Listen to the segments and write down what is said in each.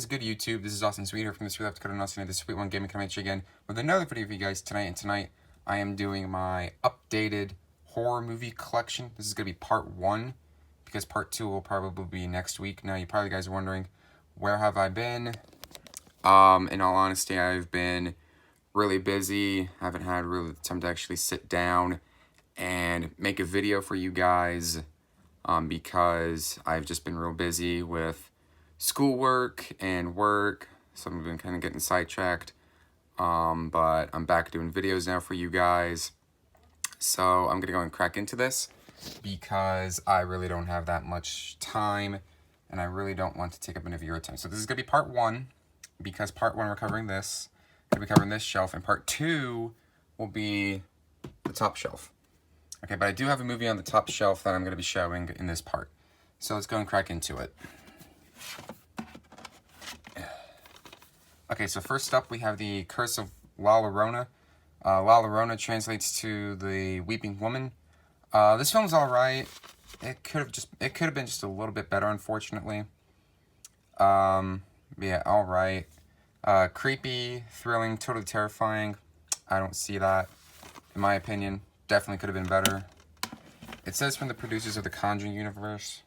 is good YouTube? This is Austin Sweet here from the Sweet Left Dakota, and Austin, this Sweet One Gaming coming at you again with another video for you guys tonight. And tonight I am doing my updated horror movie collection. This is going to be part 1 because part 2 will probably be next week. Now you probably guys are wondering, where have I been? In all honesty, I've been really busy. I haven't had really the time to actually sit down and make a video for you guys because I've just been real busy with schoolwork and work, so I've been kind of getting sidetracked, but I'm back doing videos now for you guys, so I'm gonna go and crack into this because I really don't have that much time and I really don't want to take up any of your time. So this is gonna be part 1 because part 1 we're covering this, gonna be covering this shelf, and part 2 will be the top shelf. Okay, but I do have a movie on the top shelf that I'm gonna be showing in this part, so let's go and crack into it. Okay, so first up we have The Curse of La Llorona. La Llorona translates to the Weeping Woman. This film's alright. It could have been just a little bit better, unfortunately. Yeah, alright. Creepy, thrilling, totally terrifying. I don't see that, in my opinion. Definitely could have been better. It says from the producers of the Conjuring universe.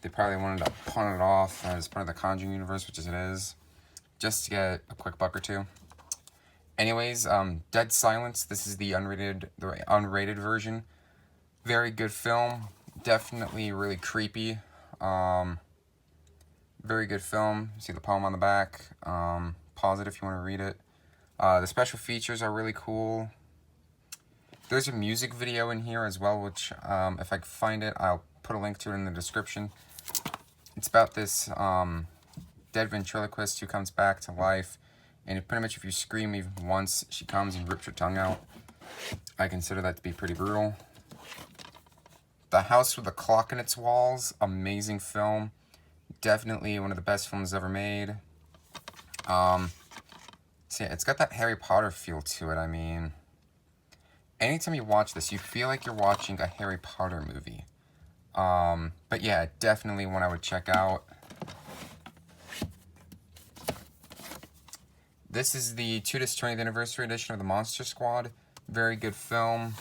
They probably wanted to pawn it off as part of the Conjuring universe, which is it is, just to get a quick buck or two. Anyways, Dead Silence. This is the unrated version. Very good film. Definitely really creepy. Very good film. See the poem on the back. Pause it if you want to read it. The special features are really cool. There's a music video in here as well, which if I can find it, I'll put a link to it in the description. It's about this dead ventriloquist who comes back to life, and pretty much if you scream even once, she comes and rips your tongue out. I consider that to be pretty brutal. The House with a Clock in Its Walls, amazing film. Definitely one of the best films ever made. So yeah, it's got that Harry Potter feel to it. I mean, anytime you watch this, you feel like you're watching a Harry Potter movie. But yeah, definitely one I would check out. This is the 20th anniversary edition of the Monster Squad. Very good film.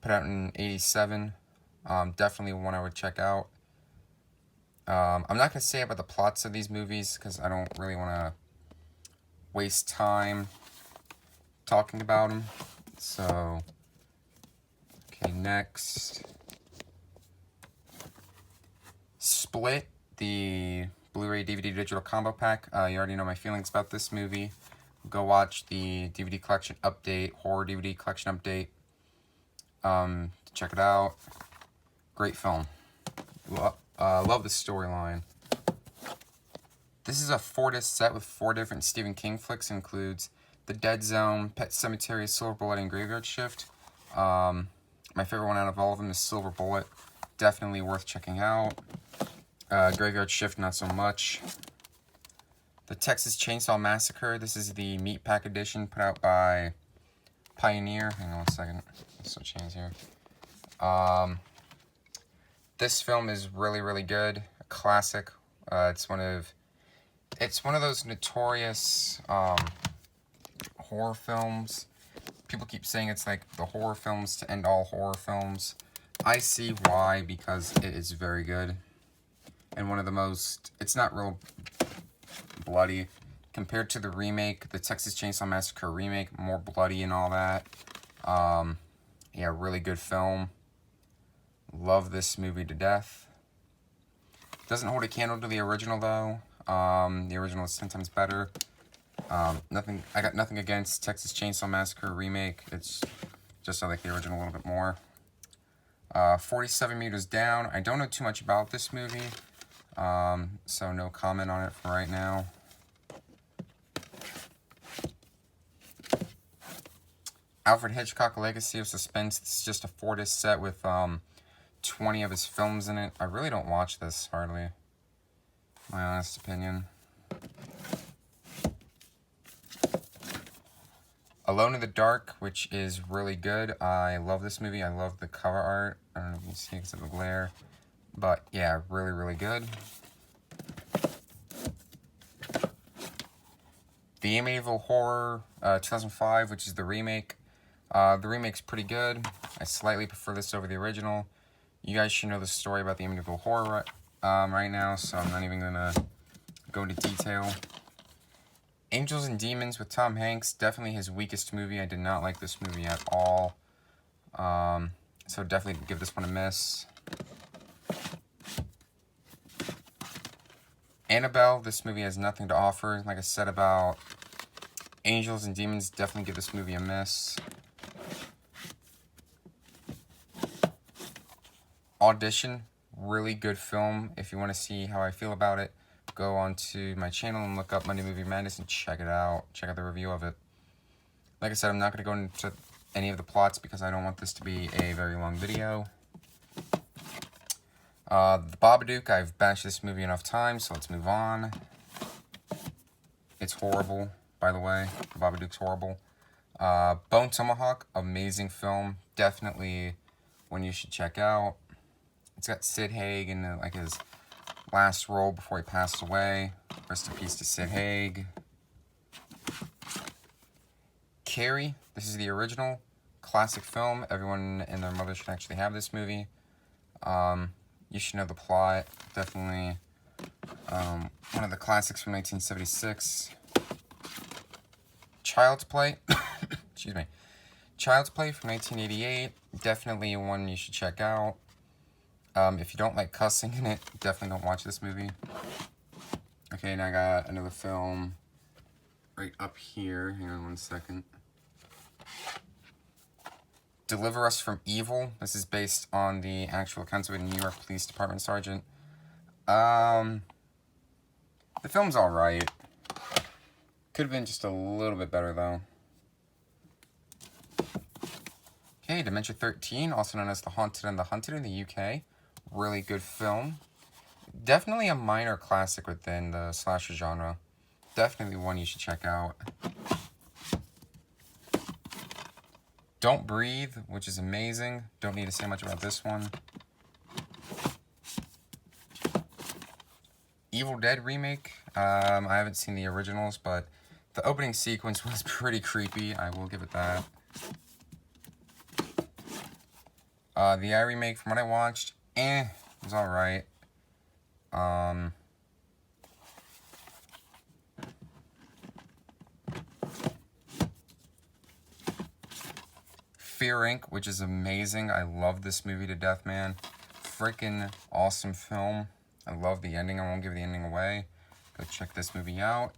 Put out in '87. Definitely one I would check out. I'm not going to say about the plots of these movies because I don't really want to waste time talking about them. So, okay, next. Split, the Blu-ray DVD digital combo pack. You already know my feelings about this movie. Go watch the DVD collection update, horror DVD collection update. Check it out. Great film. Love the storyline. This is a 4-disc set with 4 different Stephen King flicks. It includes The Dead Zone, Pet Sematary, Silver Bullet, and Graveyard Shift. My favorite one out of all of them is Silver Bullet. Definitely worth checking out. Graveyard Shift, not so much. The Texas Chainsaw Massacre. This is the Meat Pack edition put out by Pioneer. Hang on one second. Let's switch hands here. This film is really, really good. A classic. It's one of those notorious horror films. People keep saying it's like the horror films to end all horror films. I see why, because it is very good. And one of the most, it's not real bloody. Compared to the remake, the Texas Chainsaw Massacre remake, more bloody and all that. Yeah, really good film. Love this movie to death. Doesn't hold a candle to the original though. The original is 10 times better. I got nothing against Texas Chainsaw Massacre remake. It's just I like the original a little bit more. 47 Meters Down. I don't know too much about this movie, so no comment on it for right now. Alfred Hitchcock, Legacy of Suspense. This is just a 4-disc set with 20 of his films in it. I really don't watch this, hardly. My honest opinion. Alone in the Dark, which is really good. I love this movie. I love the cover art. I don't know if you can see because of the glare. But yeah, really, really good. The Amityville Horror 2005, which is the remake. The remake's pretty good. I slightly prefer this over the original. You guys should know the story about the Amityville Horror right now, so I'm not even going to go into detail. Angels and Demons with Tom Hanks, definitely his weakest movie. I did not like this movie at all. So definitely give this one a miss. Annabelle, this movie has nothing to offer. Like I said about Angels and Demons, definitely give this movie a miss. Audition, really good film. If you want to see how I feel about it, go onto my channel and look up Monday Movie Madness and check it out. Check out the review of it. Like I said, I'm not going to go into any of the plots because I don't want this to be a very long video. The Babadook, I've bashed this movie enough times, so let's move on. It's horrible, by the way. The Babadook's horrible. Bone Tomahawk, amazing film. Definitely one you should check out. It's got Sid Haig in like his last role before he passed away. Rest in peace to Sid Haig. Carrie, this is the original classic film. Everyone and their mother should actually have this movie. You should know the plot. Definitely one of the classics from 1976. Child's Play. Excuse me. Child's Play from 1988. Definitely one you should check out. If you don't like cussing in it, definitely don't watch this movie. Okay, now I got another film right up here. Hang on one second. Deliver Us from Evil. This is based on the actual accounts of a New York Police Department sergeant. The film's alright. Could have been just a little bit better, though. Okay, Dementia 13, also known as The Haunted and the Hunted in the UK. Really good film. Definitely a minor classic within the slasher genre. Definitely one you should check out. Don't Breathe, which is amazing. Don't need to say much about this one. Evil Dead remake. I haven't seen the originals, but the opening sequence was pretty creepy. I will give it that. The Eye remake, from what I watched, it was alright. Fear Inc., which is amazing. I love this movie to death, man. Freaking awesome film. I love the ending. I won't give the ending away. Go check this movie out.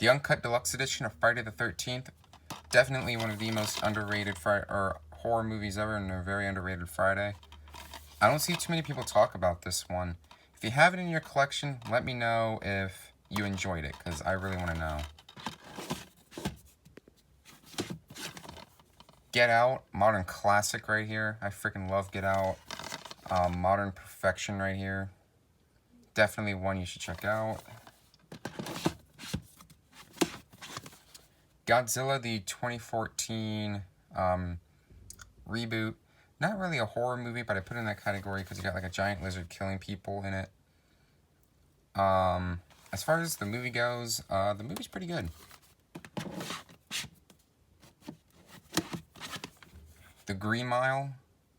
The Uncut Deluxe Edition of Friday the 13th. Definitely one of the most underrated horror movies ever, and a very underrated Friday. I don't see too many people talk about this one. If you have it in your collection, let me know if you enjoyed it, because I really want to know. Get Out, modern classic right here. I freaking love Get Out. Modern perfection right here. Definitely one you should check out. Godzilla, the 2014 reboot. Not really a horror movie, but I put it in that category because you got like a giant lizard killing people in it. As far as the movie goes, the movie's pretty good. The Green Mile,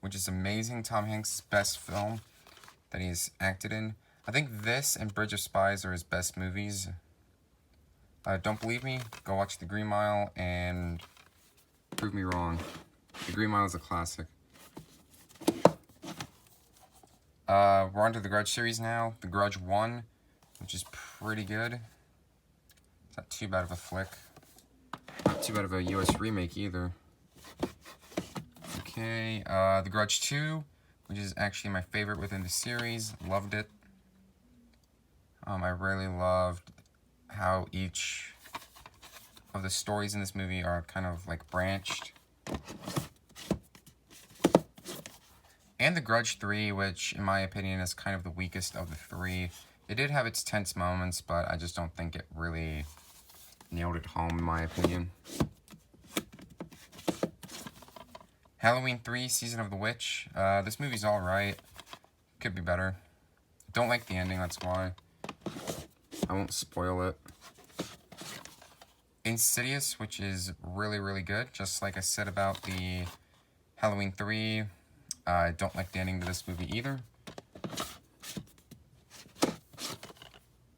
which is amazing. Tom Hanks' best film that he's acted in. I think this and Bridge of Spies are his best movies. Don't believe me? Go watch The Green Mile and prove me wrong. The Green Mile is a classic. We're on to the Grudge series now. The Grudge 1, which is pretty good. It's not too bad of a flick. Not too bad of a US remake either. Okay, The Grudge 2, which is actually my favorite within the series. Loved it. I really loved how each of the stories in this movie are kind of like branched. And The Grudge 3, which in my opinion is kind of the weakest of the three. It did have its tense moments, but I just don't think it really nailed it home in my opinion. Halloween 3, Season of the Witch. This movie's alright. Could be better. Don't like the ending, that's why. I won't spoil it. Insidious, which is really, really good. Just like I said about the Halloween 3, I don't like the ending to this movie either.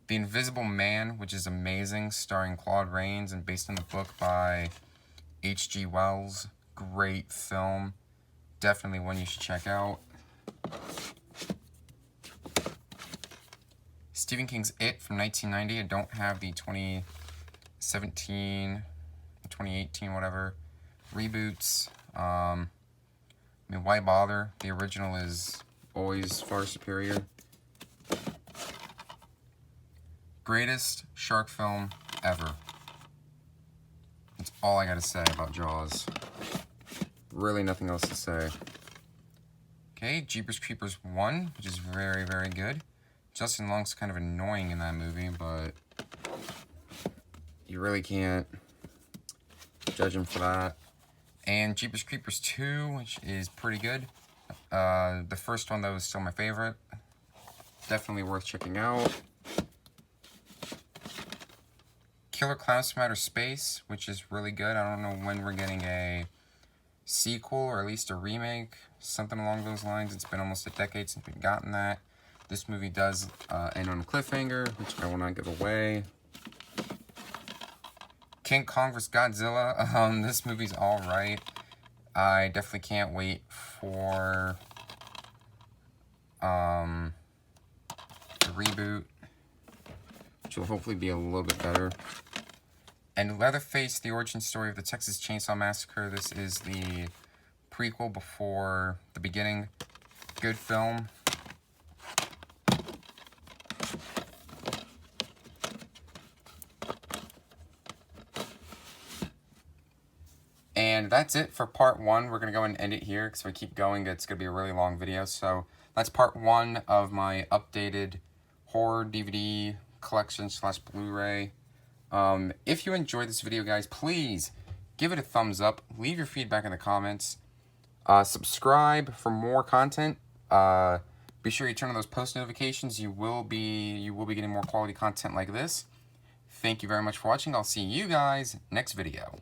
The Invisible Man, which is amazing, starring Claude Rains and based on the book by H.G. Wells. Great film. Definitely one you should check out. Stephen King's It from 1990. I don't have the 2017, 2018, whatever, reboots. I mean, why bother? The original is always far superior. Greatest shark film ever. That's all I gotta say about Jaws. Really nothing else to say. Okay, Jeepers Creepers 1, which is very, very good. Justin Long's kind of annoying in that movie, but you really can't judge him for that. And Jeepers Creepers 2, which is pretty good. The first one, though, is still my favorite. Definitely worth checking out. Killer Clowns from Outer Space, which is really good. I don't know when we're getting a sequel or at least a remake, something along those lines. It's been almost a decade since we've gotten that. This movie does end on a cliffhanger, which I will not give away. King Kong vs. Godzilla. This movie's alright. I definitely can't wait for the reboot, which will hopefully be a little bit better. And Leatherface, the origin story of the Texas Chainsaw Massacre. This is the prequel before the beginning. Good film. And that's it for part 1. We're going to go and end it here because if we keep going, it's going to be a really long video. So that's part 1 of my updated horror DVD collection / Blu-ray. If you enjoyed this video, guys, please give it a thumbs up. Leave your feedback in the comments. Subscribe for more content. Be sure you turn on those post notifications. You will be getting more quality content like this. Thank you very much for watching. I'll see you guys next video.